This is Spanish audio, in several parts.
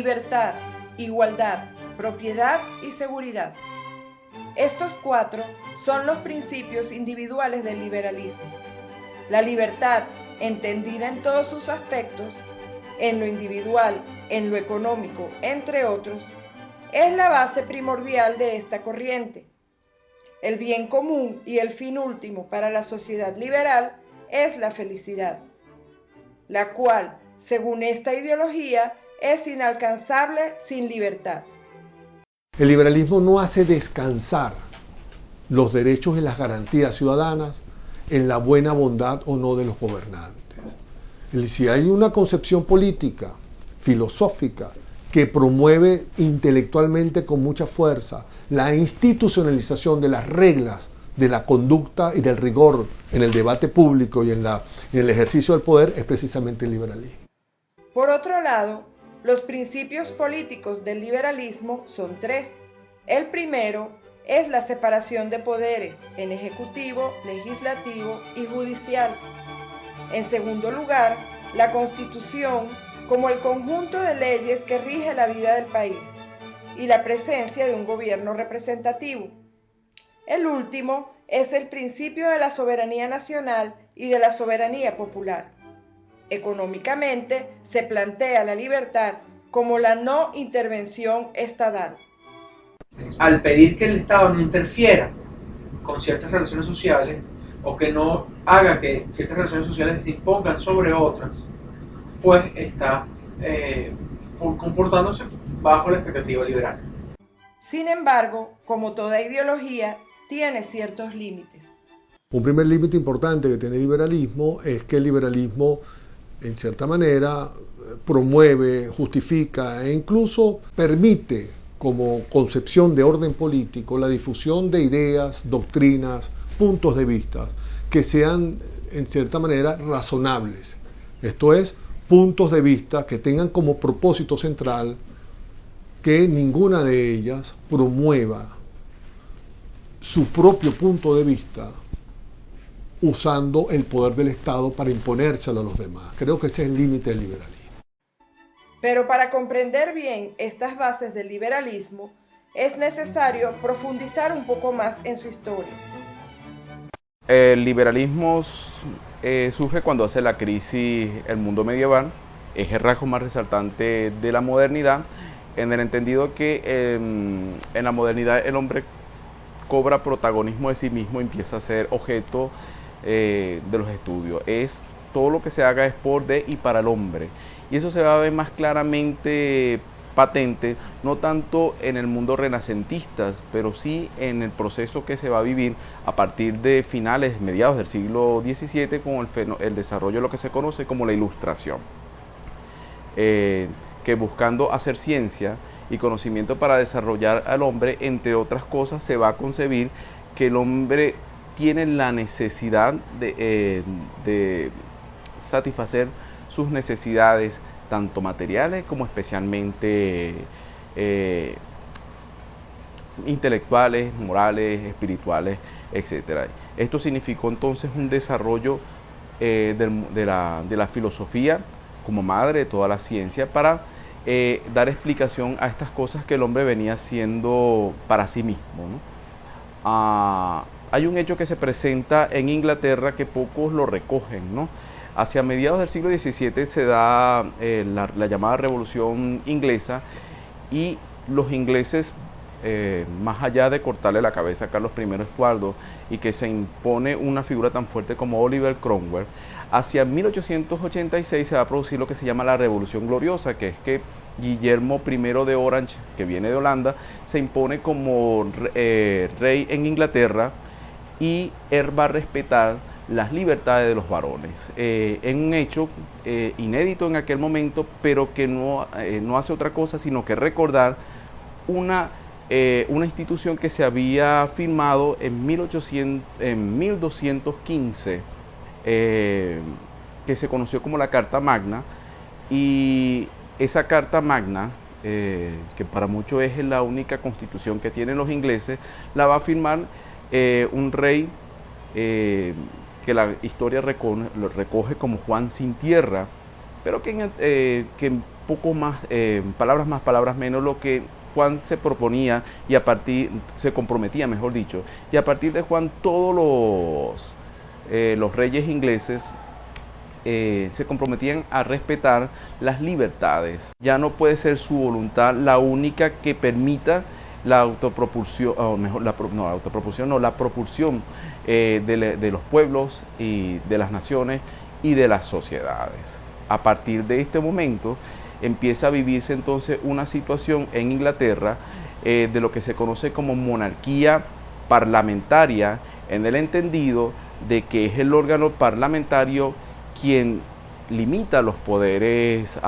libertad, igualdad, propiedad y seguridad. Estos 4 son los principios individuales del liberalismo. La libertad, entendida en todos sus aspectos, en lo individual, en lo económico, entre otros, es la base primordial de esta corriente. El bien común y el fin último para la sociedad liberal es la felicidad, la cual, según esta ideología, es inalcanzable sin libertad. El liberalismo no hace descansar los derechos y las garantías ciudadanas en la buena bondad o no de los gobernantes. Si hay una concepción política, filosófica, que promueve intelectualmente con mucha fuerza la institucionalización de las reglas de la conducta y del rigor en el debate público y en el ejercicio del poder, es precisamente el liberalismo. Por otro lado, los principios políticos del liberalismo son 3. El primero es la separación de poderes en ejecutivo, legislativo y judicial. En segundo lugar, la Constitución como el conjunto de leyes que rige la vida del país y la presencia de un gobierno representativo. El último es el principio de la soberanía nacional y de la soberanía popular. Económicamente, se plantea la libertad como la no intervención estatal. Al pedir que el Estado no interfiera con ciertas relaciones sociales o que no haga que ciertas relaciones sociales se impongan sobre otras, pues está comportándose bajo la expectativa liberal. Sin embargo, como toda ideología, tiene ciertos límites. Un primer límite importante que tiene el liberalismo es que el liberalismo, en cierta manera, promueve, justifica e incluso permite, como concepción de orden político, la difusión de ideas, doctrinas, puntos de vista que sean, en cierta manera, razonables. Esto es, puntos de vista que tengan como propósito central que ninguna de ellas promueva su propio punto de vista usando el poder del Estado para imponérselo a los demás. Creo que ese es el límite del liberalismo. Pero para comprender bien estas bases del liberalismo, es necesario profundizar un poco más en su historia. El liberalismo surge cuando hace la crisis el mundo medieval, es el rasgo más resaltante de la modernidad, en el entendido que en la modernidad el hombre cobra protagonismo de sí mismo, empieza a ser objeto de los estudios. Todo lo que se haga es por, de y para el hombre. Y eso se va a ver más claramente patente, no tanto en el mundo renacentista, pero sí en el proceso que se va a vivir a partir de mediados del siglo XVII, con el desarrollo de lo que se conoce como la Ilustración, que buscando hacer ciencia y conocimiento para desarrollar al hombre, entre otras cosas, se va a concebir que el hombre tiene la necesidad de satisfacer sus necesidades, tanto materiales como especialmente intelectuales, morales, espirituales, etc. Esto significó entonces un desarrollo de la filosofía como madre de toda la ciencia para dar explicación a estas cosas que el hombre venía haciendo para sí mismo, ¿no? Hay un hecho que se presenta en Inglaterra que pocos lo recogen, ¿no? Hacia mediados del siglo XVII se da la llamada Revolución Inglesa, y los ingleses, más allá de cortarle la cabeza a Carlos I Estuardo y que se impone una figura tan fuerte como Oliver Cromwell, hacia 1886 se va a producir lo que se llama la Revolución Gloriosa, que es que Guillermo I de Orange, que viene de Holanda, se impone como rey en Inglaterra, y él va a respetar las libertades de los varones, en un hecho inédito en aquel momento, pero que no hace otra cosa sino que recordar una institución que se había firmado en 1215, que se conoció como la Carta Magna, y esa Carta Magna, que para muchos es la única constitución que tienen los ingleses, la va a firmar un rey que la historia lo recoge como Juan Sin Tierra, pero que en poco más, palabras más, palabras menos, lo que Juan se proponía se comprometía, mejor dicho, y a partir de Juan todos los reyes ingleses se comprometían a respetar las libertades. Ya no puede ser su voluntad la única que permita la autopropulsión, o mejor, la propulsión de los pueblos y de las naciones y de las sociedades. A partir de este momento empieza a vivirse entonces una situación en Inglaterra de lo que se conoce como monarquía parlamentaria, en el entendido de que es el órgano parlamentario quien limita los poderes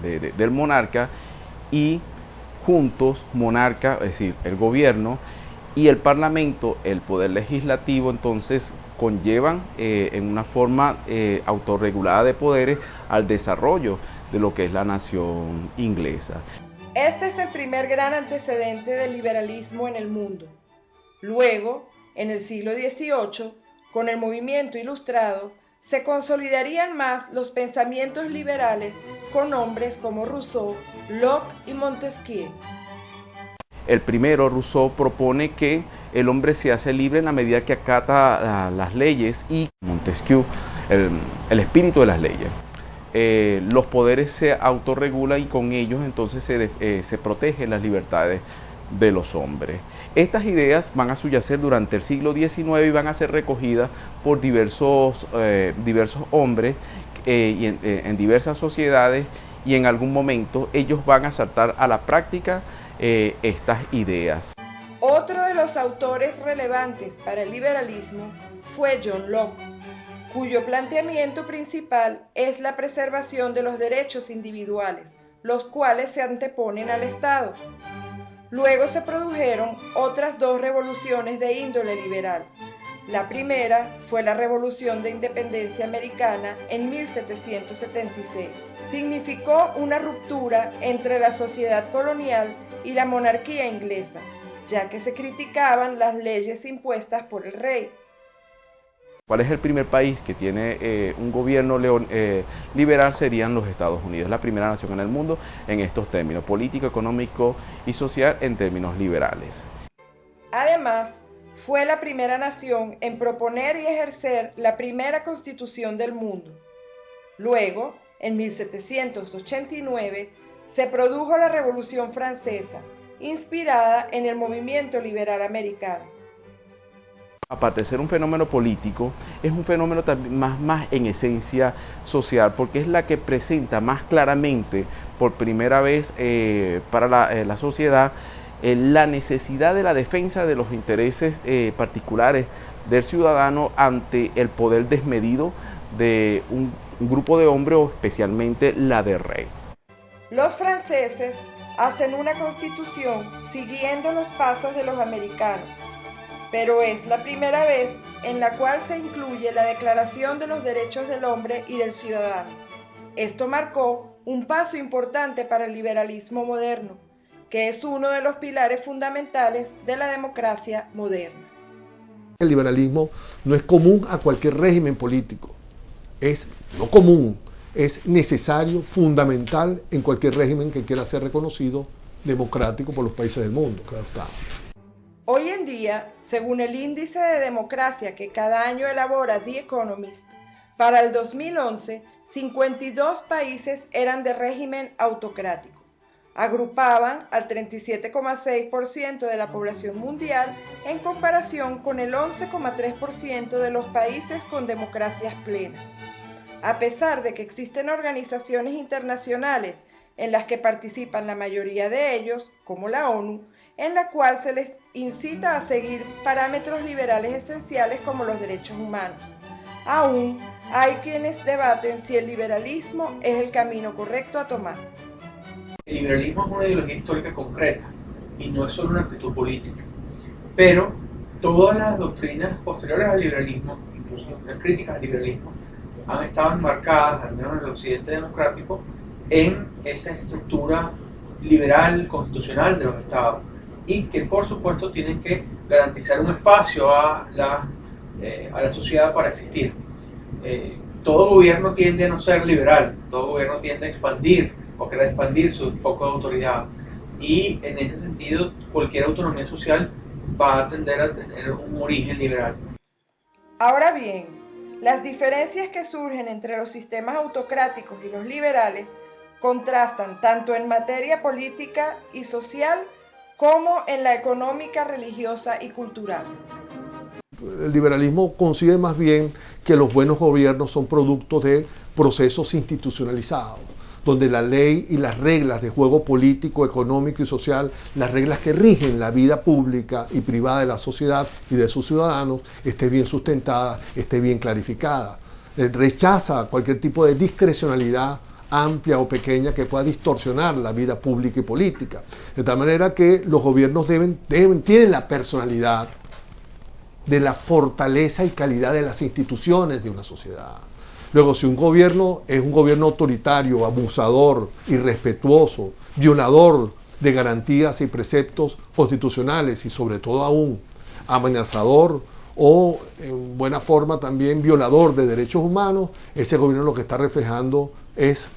del monarca, y juntos monarca, es decir, el gobierno y el parlamento, el poder legislativo, entonces conllevan en una forma autorregulada de poderes al desarrollo de lo que es la nación inglesa. Este es el primer gran antecedente del liberalismo en el mundo. Luego, en el siglo XVIII, con el movimiento ilustrado, se consolidarían más los pensamientos liberales con hombres como Rousseau, Locke y Montesquieu. El primero, Rousseau, propone que el hombre se hace libre en la medida que acata las leyes, y Montesquieu, el espíritu de las leyes. Los poderes se autorregulan y con ellos entonces se protegen las libertades de los hombres. Estas ideas van a subyacer durante el siglo XIX y van a ser recogidas por diversos hombres y en diversas sociedades, y en algún momento ellos van a saltar a la práctica estas ideas. Otro de los autores relevantes para el liberalismo fue John Locke, cuyo planteamiento principal es la preservación de los derechos individuales, los cuales se anteponen al Estado. Luego se produjeron otras dos revoluciones de índole liberal. La primera fue la Revolución de Independencia Americana en 1776. Significó una ruptura entre la sociedad colonial y la monarquía inglesa, ya que se criticaban las leyes impuestas por el rey. ¿Cuál es el primer país que tiene un gobierno liberal? Serían los Estados Unidos, la primera nación en el mundo en estos términos, político, económico y social, en términos liberales. Además, fue la primera nación en proponer y ejercer la primera constitución del mundo. Luego, en 1789, se produjo la Revolución Francesa, inspirada en el movimiento liberal americano. Aparte de ser un fenómeno político, es un fenómeno también más en esencia social, porque es la que presenta más claramente por primera vez para la sociedad la necesidad de la defensa de los intereses particulares del ciudadano ante el poder desmedido de un grupo de hombres, o especialmente la del rey. Los franceses hacen una constitución siguiendo los pasos de los americanos, pero es la primera vez en la cual se incluye la Declaración de los Derechos del Hombre y del Ciudadano. Esto marcó un paso importante para el liberalismo moderno, que es uno de los pilares fundamentales de la democracia moderna. El liberalismo no es común a cualquier régimen político, es no común, es necesario, fundamental en cualquier régimen que quiera ser reconocido democrático por los países del mundo, claro está. Hoy en día, según el índice de democracia que cada año elabora The Economist, para el 2011, 52 países eran de régimen autocrático. Agrupaban al 37,6% de la población mundial en comparación con el 11,3% de los países con democracias plenas. A pesar de que existen organizaciones internacionales en las que participan la mayoría de ellos, como la ONU, en la cual se les incita a seguir parámetros liberales esenciales como los derechos humanos. Aún hay quienes debaten si el liberalismo es el camino correcto a tomar. El liberalismo es una ideología histórica concreta y no es solo una actitud política. Pero todas las doctrinas posteriores al liberalismo, incluso las críticas al liberalismo, han estado enmarcadas, al menos en el occidente democrático, en esa estructura liberal constitucional de los estados, y que por supuesto tienen que garantizar un espacio a la sociedad para existir. todo gobierno tiende a no ser liberal, todo gobierno tiende a expandir o querer expandir su foco de autoridad. Y en ese sentido, cualquier autonomía social va a tender a tener un origen liberal. Ahora bien, las diferencias que surgen entre los sistemas autocráticos y los liberales contrastan tanto en materia política y social como en la económica, religiosa y cultural. El liberalismo consigue más bien que los buenos gobiernos son productos de procesos institucionalizados, donde la ley y las reglas de juego político, económico y social, las reglas que rigen la vida pública y privada de la sociedad y de sus ciudadanos, esté bien sustentada, esté bien clarificada. Rechaza cualquier tipo de discrecionalidad amplia o pequeña que pueda distorsionar la vida pública y política. De tal manera que los gobiernos tienen la personalidad de la fortaleza y calidad de las instituciones de una sociedad. Luego, si un gobierno es un gobierno autoritario, abusador, irrespetuoso, violador de garantías y preceptos constitucionales y sobre todo aún amenazador o en buena forma también violador de derechos humanos, ese gobierno lo que está reflejando es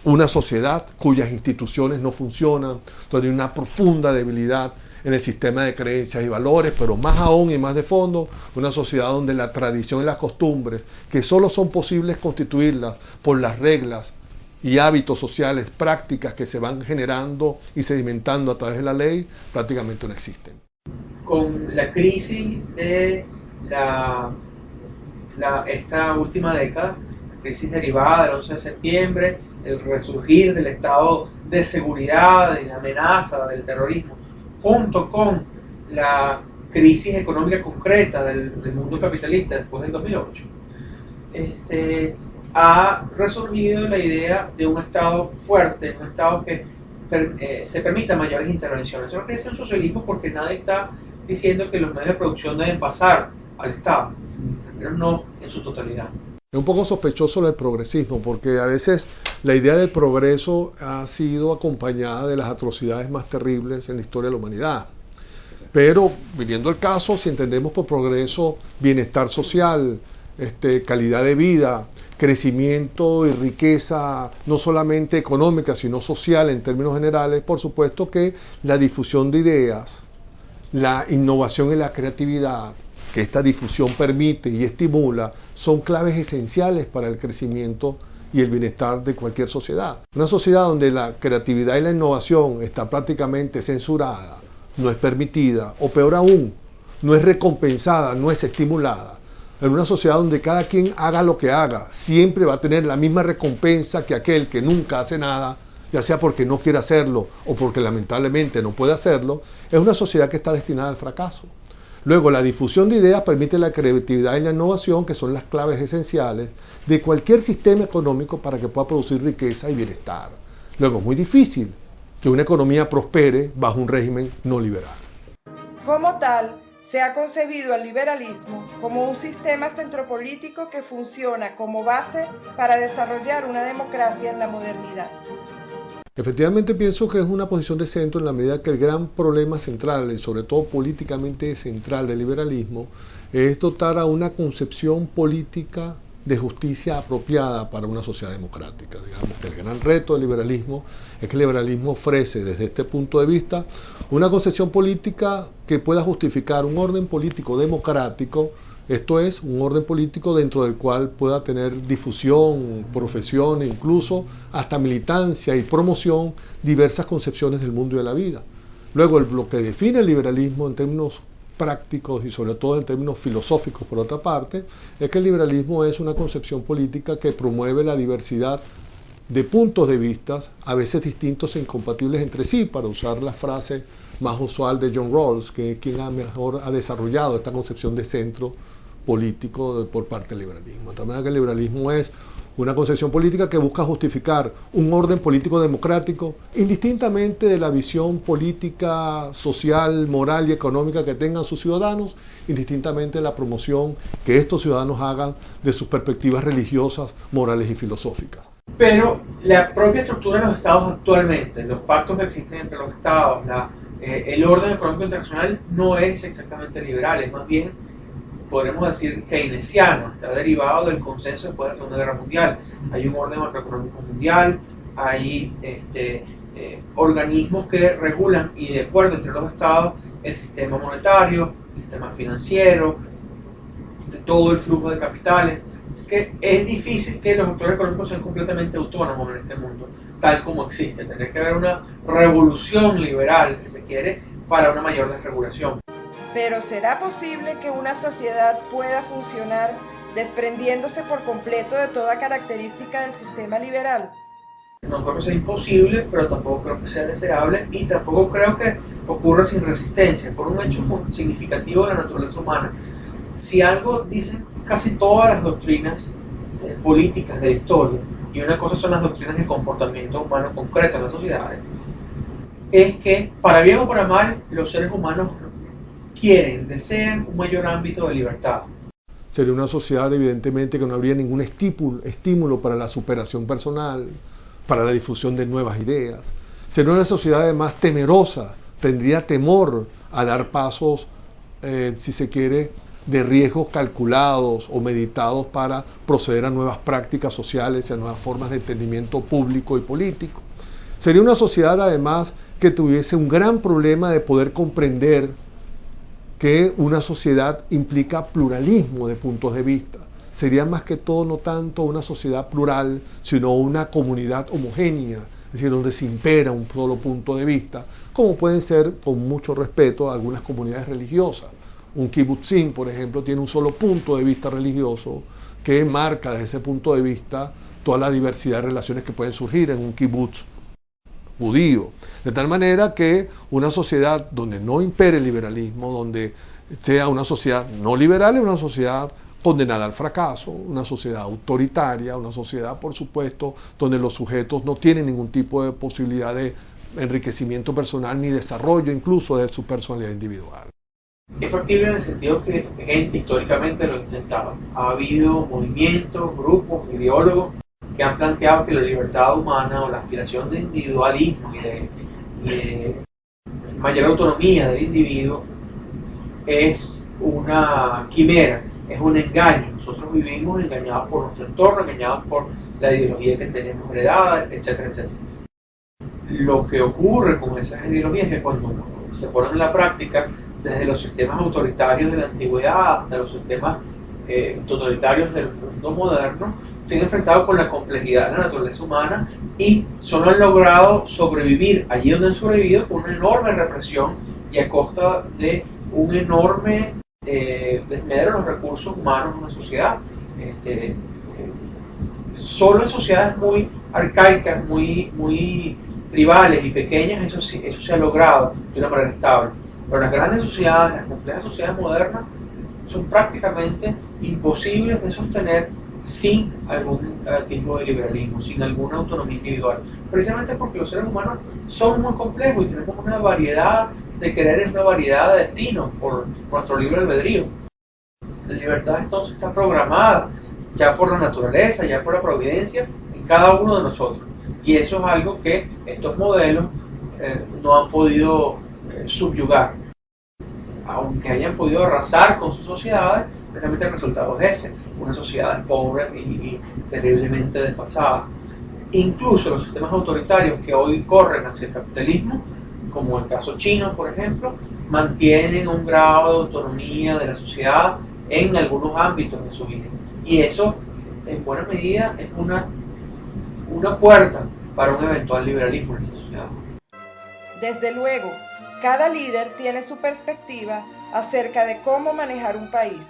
una sociedad cuyas instituciones no funcionan, donde hay una profunda debilidad en el sistema de creencias y valores, pero más aún y más de fondo, una sociedad donde la tradición y las costumbres, que solo son posibles constituirlas por las reglas y hábitos sociales, prácticas que se van generando y sedimentando a través de la ley, prácticamente no existen. Con la crisis de esta última década, la crisis derivada del 11 de septiembre, el resurgir del estado de seguridad y la amenaza del terrorismo, junto con la crisis económica concreta del mundo capitalista después del 2008, ha resurgido la idea de un Estado fuerte, un Estado que se permita mayores intervenciones. Eso no es un socialismo porque nadie está diciendo que los medios de producción deben pasar al Estado, pero no en su totalidad. Es un poco sospechoso del progresismo, porque a veces la idea del progreso ha sido acompañada de las atrocidades más terribles en la historia de la humanidad. Pero, viniendo el caso, si entendemos por progreso bienestar social, calidad de vida, crecimiento y riqueza, no solamente económica, sino social en términos generales, por supuesto que la difusión de ideas, la innovación y la creatividad que esta difusión permite y estimula son claves esenciales para el crecimiento y el bienestar de cualquier sociedad. Una sociedad donde la creatividad y la innovación está prácticamente censurada, no es permitida, o peor aún, no es recompensada, no es estimulada. En una sociedad donde cada quien haga lo que haga, siempre va a tener la misma recompensa que aquel que nunca hace nada, ya sea porque no quiere hacerlo o porque lamentablemente no puede hacerlo, es una sociedad que está destinada al fracaso. Luego, la difusión de ideas permite la creatividad y la innovación, que son las claves esenciales de cualquier sistema económico para que pueda producir riqueza y bienestar. Luego, es muy difícil que una economía prospere bajo un régimen no liberal. Como tal, se ha concebido al liberalismo como un sistema centropolítico que funciona como base para desarrollar una democracia en la modernidad. Efectivamente pienso que es una posición de centro en la medida que el gran problema central, y sobre todo políticamente central del liberalismo, es dotar a una concepción política de justicia apropiada para una sociedad democrática. Digamos que el gran reto del liberalismo es que el liberalismo ofrece desde este punto de vista una concepción política que pueda justificar un orden político democrático, esto es, un orden político dentro del cual pueda tener difusión, profesión e incluso hasta militancia y promoción diversas concepciones del mundo y de la vida. Luego, lo que define el liberalismo en términos prácticos y sobre todo en términos filosóficos, por otra parte, es que el liberalismo es una concepción política que promueve la diversidad de puntos de vista, a veces distintos e incompatibles entre sí, para usar la frase más usual de John Rawls, que es quien mejor ha desarrollado esta concepción de centro político por parte del liberalismo. De tal manera que el liberalismo es una concepción política que busca justificar un orden político democrático indistintamente de la visión política, social, moral y económica que tengan sus ciudadanos, indistintamente de la promoción que estos ciudadanos hagan de sus perspectivas religiosas, morales y filosóficas. Pero la propia estructura de los estados actualmente, los pactos que existen entre los estados, el orden económico internacional no es exactamente liberal, es más bien podremos decir keynesiano, está derivado del consenso después de la Segunda Guerra Mundial. Hay un orden macroeconómico mundial, hay organismos que regulan y de acuerdo entre los estados el sistema monetario, el sistema financiero, todo el flujo de capitales. Es que es difícil que los actores económicos sean completamente autónomos en este mundo, tal como existe. Tendría que haber una revolución liberal, si se quiere, para una mayor desregulación. Pero ¿será posible que una sociedad pueda funcionar desprendiéndose por completo de toda característica del sistema liberal? No creo que sea imposible, pero tampoco creo que sea deseable y tampoco creo que ocurra sin resistencia, por un hecho significativo de la naturaleza humana. Si algo dicen casi todas las doctrinas políticas de la historia, y una cosa son las doctrinas de comportamiento humano concreto en las sociedades, es que para bien o para mal los seres humanos quieren, desean un mayor ámbito de libertad. Sería una sociedad evidentemente que no habría ningún estímulo para la superación personal, para la difusión de nuevas ideas. Sería una sociedad además temerosa, tendría temor a dar pasos, si se quiere, de riesgos calculados o meditados para proceder a nuevas prácticas sociales y a nuevas formas de entendimiento público y político. Sería una sociedad además que tuviese un gran problema de poder comprender que una sociedad implica pluralismo de puntos de vista. Sería más que todo no tanto una sociedad plural, sino una comunidad homogénea, es decir, donde se impera un solo punto de vista, como pueden ser, con mucho respeto, algunas comunidades religiosas. Un kibutzim, por ejemplo, tiene un solo punto de vista religioso que marca desde ese punto de vista toda la diversidad de relaciones que pueden surgir en un kibutz judío. De tal manera que una sociedad donde no impere el liberalismo, donde sea una sociedad no liberal, es una sociedad condenada al fracaso, una sociedad autoritaria, una sociedad, por supuesto, donde los sujetos no tienen ningún tipo de posibilidad de enriquecimiento personal ni desarrollo incluso de su personalidad individual. Es factible en el sentido que gente históricamente lo intentaba. Ha habido movimientos, grupos, ideólogos que han planteado que la libertad humana o la aspiración de individualismo y de mayor autonomía del individuo es una quimera, es un engaño. Nosotros vivimos engañados por nuestro entorno, engañados por la ideología que tenemos heredada, etcétera, etcétera. Lo que ocurre con esas ideologías es que cuando se ponen en la práctica, desde los sistemas autoritarios de la antigüedad hasta los sistemas totalitarios del mundo moderno, se han enfrentado con la complejidad de la naturaleza humana y solo han logrado sobrevivir allí donde han sobrevivido con una enorme represión y a costa de un enorme desmedro de los recursos humanos de una sociedad. Solo en sociedades muy arcaicas, muy tribales y pequeñas, eso se ha logrado de una manera estable. Pero las grandes sociedades, las complejas sociedades modernas, son prácticamente imposibles de sostener sin algún tipo de liberalismo, sin alguna autonomía individual. Precisamente porque los seres humanos son muy complejos y tenemos una variedad de quereres, una variedad de destinos por nuestro libre albedrío. La libertad entonces está programada ya por la naturaleza, ya por la providencia en cada uno de nosotros. Y eso es algo que estos modelos no han podido subyugar. Aunque hayan podido arrasar con sus sociedades, precisamente el resultado es ese, una sociedad pobre y terriblemente desfasada. Incluso los sistemas autoritarios que hoy corren hacia el capitalismo, como el caso chino, por ejemplo, mantienen un grado de autonomía de la sociedad en algunos ámbitos de su vida. Y eso, en buena medida, es una puerta para un eventual liberalismo en esa sociedad. Desde luego, cada líder tiene su perspectiva acerca de cómo manejar un país,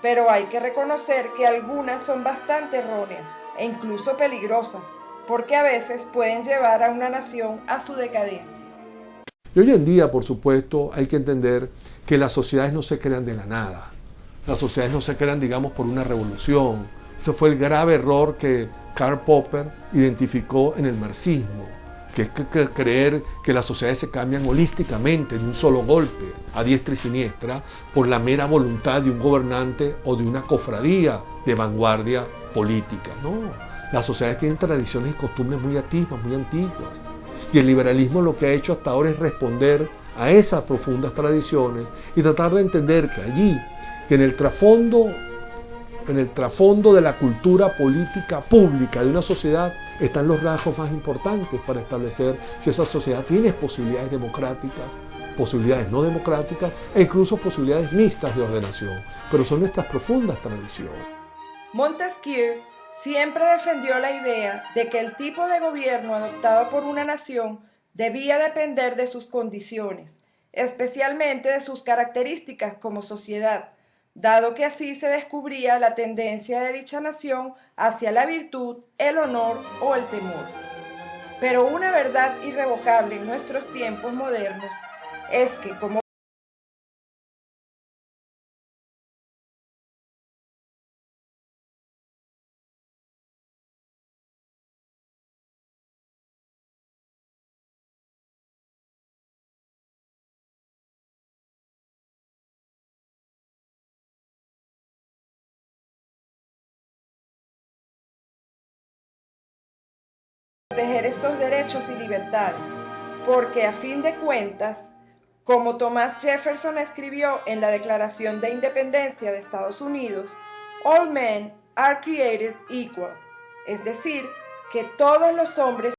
pero hay que reconocer que algunas son bastante erróneas e incluso peligrosas, porque a veces pueden llevar a una nación a su decadencia. Y hoy en día, por supuesto, hay que entender que las sociedades no se crean de la nada. Las sociedades no se crean, digamos, por una revolución. Ese fue el grave error que Karl Popper identificó en el marxismo, que es creer que las sociedades se cambian holísticamente de un solo golpe, a diestra y siniestra, por la mera voluntad de un gobernante o de una cofradía de vanguardia política. No, las sociedades tienen tradiciones y costumbres muy antiguas, y el liberalismo lo que ha hecho hasta ahora es responder a esas profundas tradiciones y tratar de entender que allí, que en el trasfondo de la cultura política pública de una sociedad están los rasgos más importantes para establecer si esa sociedad tiene posibilidades democráticas, posibilidades no democráticas e incluso posibilidades mixtas de ordenación, pero son nuestras profundas tradiciones. Montesquieu siempre defendió la idea de que el tipo de gobierno adoptado por una nación debía depender de sus condiciones, especialmente de sus características como sociedad, dado que así se descubría la tendencia de dicha nación hacia la virtud, el honor o el temor. Pero una verdad irrevocable en nuestros tiempos modernos es que como proteger estos derechos y libertades, porque a fin de cuentas, como Thomas Jefferson escribió en la Declaración de Independencia de Estados Unidos, all men are created equal, es decir, que todos los hombres